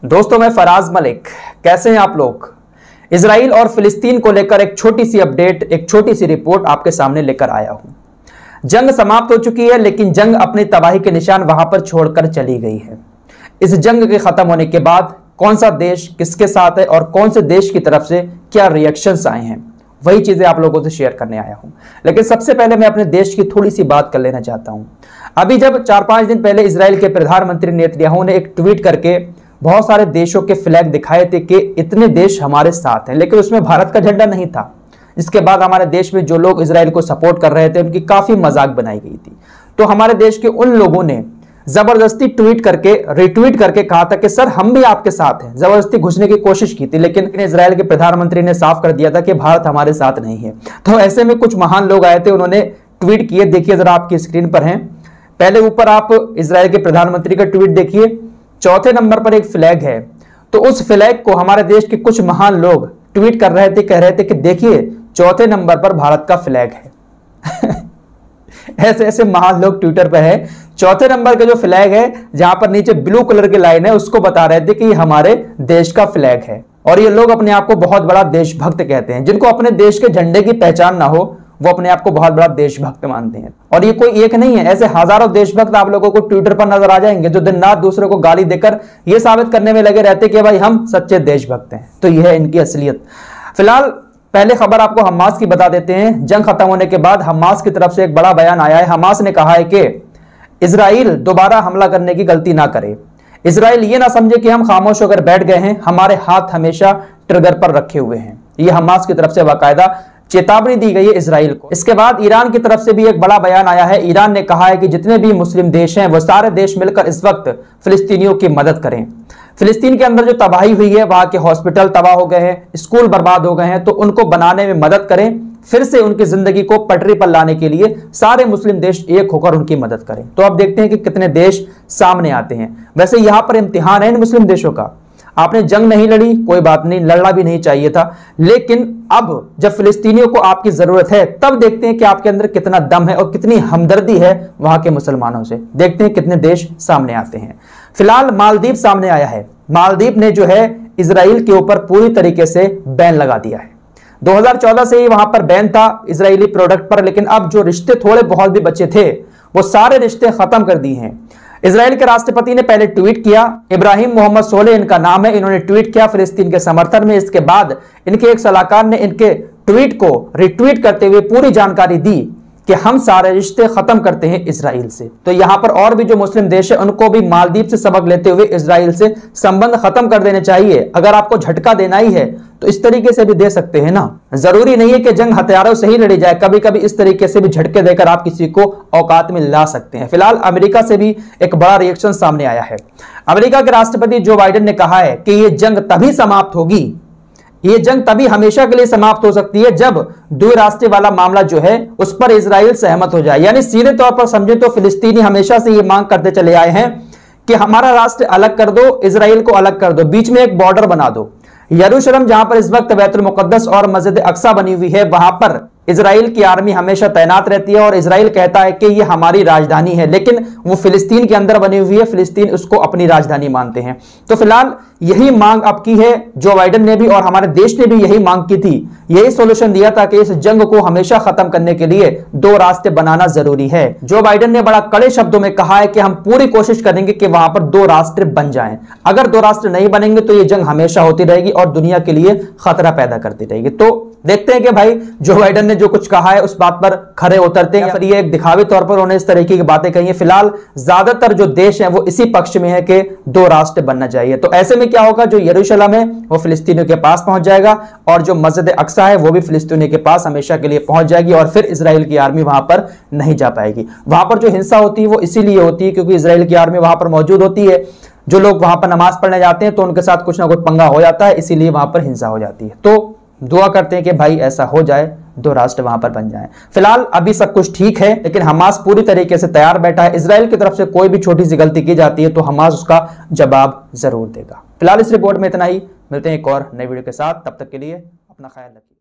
दोस्तों, मैं फराज मलिक। कैसे हैं आप लोग? इजराइल और फिलिस्तीन को लेकर एक छोटी सी अपडेट, एक छोटी सी रिपोर्ट आपके सामने लेकर आया हूं। जंग समाप्त हो चुकी है, लेकिन जंग अपनी तबाही के निशान वहां पर छोड़कर चली गई है। इस जंग के खत्म होने के बाद कौन सा देश किसके साथ है और कौन से देश की तरफ से क्या रिएक्शंस आए हैं, वही चीजें आप लोगों से शेयर करने आया हूं। लेकिन सबसे पहले मैं अपने देश की थोड़ी सी बात कर लेना चाहता हूं। अभी जब 4-5 दिन पहले इजराइल के प्रधानमंत्री नेतन्याहू ने एक ट्वीट करके बहुत सारे देशों के फ्लैग दिखाए थे कि इतने देश हमारे साथ हैं, लेकिन उसमें भारत का झंडा नहीं था। जिसके बाद हमारे देश में जो लोग इजराइल को सपोर्ट कर रहे थे उनकी काफी मजाक बनाई गई थी। तो हमारे देश के उन लोगों ने जबरदस्ती ट्वीट करके, रिट्वीट करके कहा था कि सर हम भी आपके साथ हैं। जबरदस्ती घुसने की कोशिश की थी, लेकिन इजराइल के प्रधानमंत्री ने साफ कर दिया था कि भारत हमारे साथ नहीं है। तो ऐसे में कुछ महान लोग आए थे, उन्होंने ट्वीट किए। देखिए जरा, आपकी स्क्रीन पर हैं। पहले ऊपर आप इजराइल के प्रधानमंत्री का ट्वीट देखिए। चौथे नंबर पर एक फ्लैग है। तो उस फ्लैग को हमारे देश के कुछ महान लोग ट्वीट कर रहे थे, कह रहे थे कि देखिए चौथे नंबर पर भारत का फ्लैग है। ऐसे ऐसे महान लोग ट्विटर पे है। चौथे नंबर का जो फ्लैग है, जहां पर नीचे ब्लू कलर की लाइन है, उसको बता रहे थे कि ये हमारे देश का फ्लैग है। और ये लोग अपने आप को बहुत बड़ा देशभक्त कहते हैं। जिनको अपने देश के झंडे की पहचान ना हो, वो अपने आप को बहुत बड़ा देशभक्त मानते हैं। और ये कोई एक नहीं है, ऐसे हजारों देशभक्त आप लोगों को ट्विटर पर नजर आ जाएंगे, जो दिन रात दूसरे को गाली देकर ये साबित करने में लगे रहते कि भाई हम सच्चे देशभक्त हैं। तो यह है इनकी असलियत। फिलहाल पहले खबर आपको हमास की बता देते हैं। जंग खत्म होने के बाद हमास की तरफ से एक बड़ा बयान आया है। हमास ने कहा है कि इजराइल दोबारा हमला करने की गलती ना करे। इजराइल ये ना समझे कि हम खामोश होकर बैठ गए हैं, हमारे हाथ हमेशा ट्रिगर पर रखे हुए हैं। ये हमास की तरफ से बाकायदा चेतावनी दी गई है इजराइल को। इसके बाद ईरान की तरफ से भी एक बड़ा बयान आया है। ईरान ने कहा है कि जितने भी मुस्लिम देश हैं वो सारे देश मिलकर इस वक्त फिलिस्तीनियों की मदद करें। फिलिस्तीन के अंदर जो तबाही हुई है, वहां के हॉस्पिटल तबाह हो गए हैं, स्कूल बर्बाद हो गए हैं, तो उनको बनाने में मदद करें। फिर से उनकी जिंदगी को पटरी पर लाने के लिए सारे मुस्लिम देश एक होकर उनकी मदद करें। तो अब देखते हैं कि कितने देश सामने आते हैं। वैसे यहां पर इम्तिहान है इन मुस्लिम देशों का। आपने जंग नहीं लड़ी, कोई बात नहीं, लड़ना भी नहीं चाहिए था, लेकिन अब जब फिलिस्तीनियों को आपकी जरूरत है, तब देखते हैं कि आपके अंदर कितना दम है और कितनी हमदर्दी है वहां के मुसलमानों से। देखते हैं कितने देश सामने आते हैं। फिलहाल मालदीव सामने आया है। मालदीव ने जो है इजराइल के ऊपर पूरी तरीके से बैन लगा दिया है। 2014 से ही वहां पर बैन था इजरायली प्रोडक्ट पर, लेकिन अब जो रिश्ते थोड़े बहुत भी बचे थे वो सारे रिश्ते खत्म कर दिए हैं। इजराइल के राष्ट्रपति ने पहले ट्वीट किया, इब्राहिम मोहम्मद सोलेह इनका नाम है, इन्होंने ट्वीट किया फिलिस्तीन के समर्थन में। इसके बाद इनके एक सलाहकार ने इनके ट्वीट को रिट्वीट करते हुए पूरी जानकारी दी कि हम सारे रिश्ते खत्म करते हैं इजराइल से। तो यहां पर और भी जो मुस्लिम देश है उनको भी मालदीव से सबक लेते हुए इजराइल से संबंध खत्म कर देने चाहिए। अगर आपको झटका देना ही है तो इस तरीके से भी दे सकते हैं ना। जरूरी नहीं है कि जंग हथियारों से ही लड़ी जाए, कभी कभी इस तरीके से भी झटके देकर आप किसी को औकात में ला सकते हैं। फिलहाल अमेरिका से भी एक बड़ा रिएक्शन सामने आया है। अमेरिका के राष्ट्रपति जो बाइडेन ने कहा है कि यह जंग तभी समाप्त होगी, ये जंग तभी हमेशा के लिए समाप्त हो सकती है जब द्विराष्ट्रीय वाला मामला जो है उस पर इजराइल सहमत हो जाए। यानी सीधे तौर पर समझे तो फिलिस्तीनी हमेशा से ये मांग करते चले आए हैं कि हमारा राष्ट्र अलग कर दो, इजराइल को अलग कर दो, बीच में एक बॉर्डर बना दो। यरूशलेम जहां पर इस वक्त बैतुल मुकद्दस और मस्जिद अक्सा बनी हुई है, वहां पर इजराइल की आर्मी हमेशा तैनात रहती है और इजराइल कहता है कि यह हमारी राजधानी है, लेकिन वो फिलिस्तीन के अंदर बनी हुई है, फिलिस्तीन उसको अपनी राजधानी मानते हैं। तो फिलहाल यही मांग अब की है जो बाइडेन ने भी और हमारे देश ने भी यही मांग की थी। यही सॉल्यूशन दिया था कि इस जंग को हमेशा खत्म करने के लिए दो रास्ते बनाना जरूरी है। जो बाइडेन ने बड़ा कड़े शब्दों में कहा है कि हम पूरी कोशिश करेंगे कि वहां पर दो रास्ते बन जाएं। अगर दो रास्ते नहीं बनेंगे तो ये जंग हमेशा होती रहेगी और दुनिया के लिए खतरा पैदा करती रहेगी। तो देखते हैं कि भाई जो बाइडेन ने जो कुछ कहा है उस बात पर खरे उतरते हैं या फिर ये एक दिखावे तौर पर उन्हें इस तरीके की बातें कही है। फिलहाल ज्यादातर जो देश हैं वो इसी पक्ष में है कि दो राष्ट्र बनना चाहिए। तो ऐसे में क्या होगा, जो यरूशलेम है वो फिलिस्तीनियों के पास पहुंच जाएगा और जो मस्जिद अक्सा है वो भी फिलिस्तीनियों के पास हमेशा के लिए पहुंच जाएगी और फिर इजराइल की आर्मी वहां पर नहीं जा पाएगी। वहां पर जो हिंसा होती है वो इसीलिए होती है क्योंकि इजराइल की आर्मी वहां पर मौजूद होती है। जो लोग वहां पर नमाज पढ़ने जाते हैं तो उनके साथ कुछ ना कुछ पंगा हो जाता है, इसीलिए वहां पर हिंसा हो जाती है। तो दुआ करते हैं कि भाई ऐसा हो जाए, दो राष्ट्र वहां पर बन जाएं। फिलहाल अभी सब कुछ ठीक है, लेकिन हमास पूरी तरीके से तैयार बैठा है। इजराइल की तरफ से कोई भी छोटी सी गलती की जाती है तो हमास उसका जवाब जरूर देगा। फिलहाल इस रिपोर्ट में इतना ही। मिलते हैं एक और नई वीडियो के साथ, तब तक के लिए अपना ख्याल रखिए।